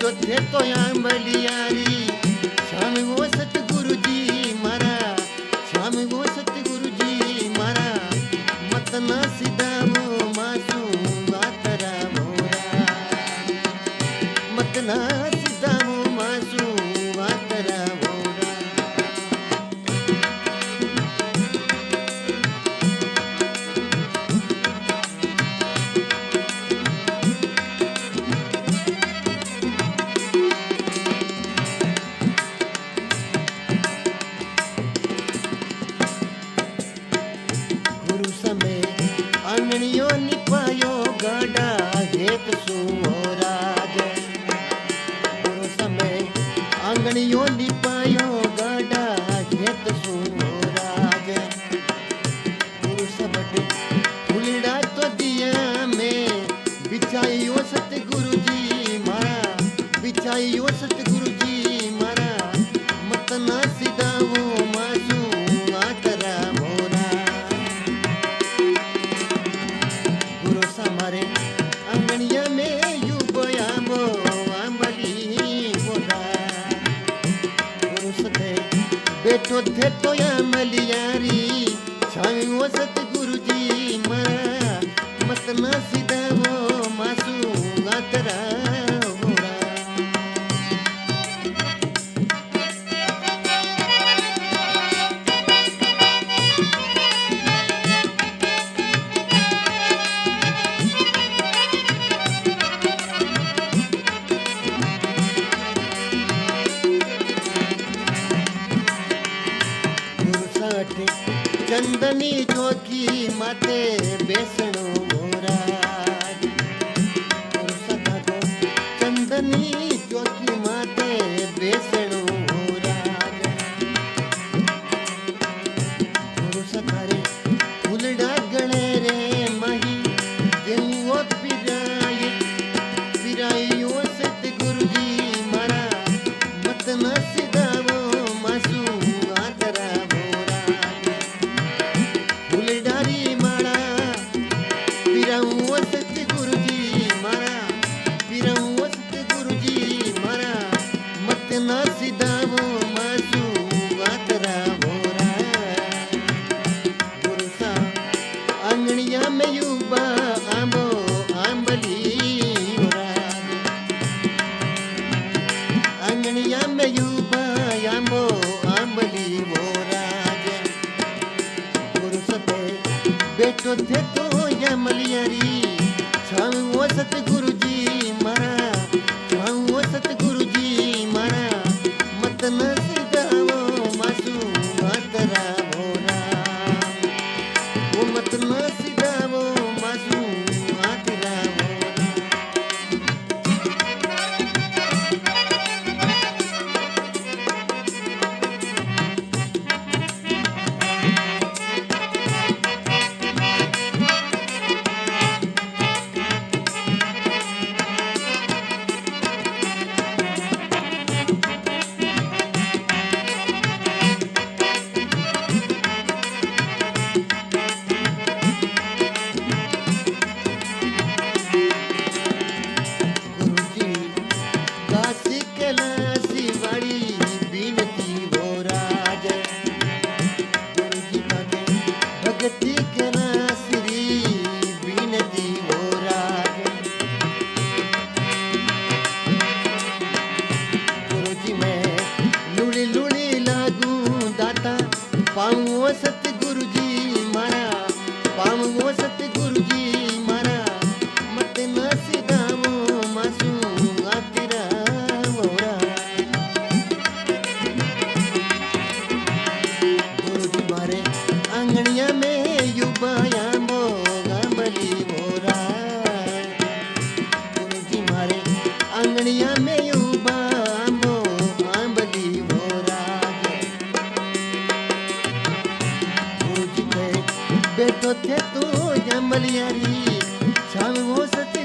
बेटो थे तो आंबलियारी श्याम वो सतगुरु जी मारा श्याम वो सतगुरु जी मारा मत ना सीधा वो मासू मातरा मोरा मत ना सीधा वो मासू मातरा मोरा गुरु समय आंगणियों निपायो गाड़ा हेत सुराज गुरु समय आंगणियों निपायो गाड़ा हेत सुराज गुरु सबट फुलड़ा तो दिया में बिछाइयो सतगुरु जी मारा बिछाइयो सतगुरु जी मारा मत ना सीधा वो मासू आतरा मोरा गुरु समारे अंगनिया में यू बोयाबो आंबली मोरा गुरु सते बेटो थे तो आंबलियारी छावी वो सतगुरु जी मारा मत ना सीधा वो मासू आतरा मोरा गुरु साठे चंदनी चौकी माते बेसणो मोरा गुरु सदा को चंदनी चौकी माते बेसणो मोरा गुरु सदारे फुलड़ा गणे रे मही देवो पिराई पिराइयो सतगुरु जी मारा मत न सीधा वो मासू आतरा मोरा फुलडारी माड़ा पिराऊ सतगुरु जी मारा पिराऊ सतगुरु जी मारा मत न सीधा वो मासू आतरा मोरा गुरु सा आंगणिया में युवा आंबो आंबली मोरा आंगणिया में युवा आंबो आंबली मोरा गुरु सते बेटो थे तो यमलियारी छाव वो सतगुरु जी मारा छाव वो सतगुरु जी मारा मत न सीधा वो मासू मातरा मोरा वो मत न सीधा वो मासू मातरा मोरा गुरुजी काशी कैलाशी वाली बीनती वो राज गुरुजी काके भगती कैलाश्री बीनती वो राज गुरुजी मैं लुड़ी लुड़ी लागू दाता पाऊँ सतगुरु जी मारा पाऊँ सतगुरु जी मारा मत न सीधा वो मासू आतरा मोरा गुरु जी मारे आंगणिया में युवा आंबो आंबली मोरा गुरु जी मारे आंगणिया में युवा आंबो आंबली मोरा गुरु जी के बेटो थे तो आंबलियारी छाव वो सत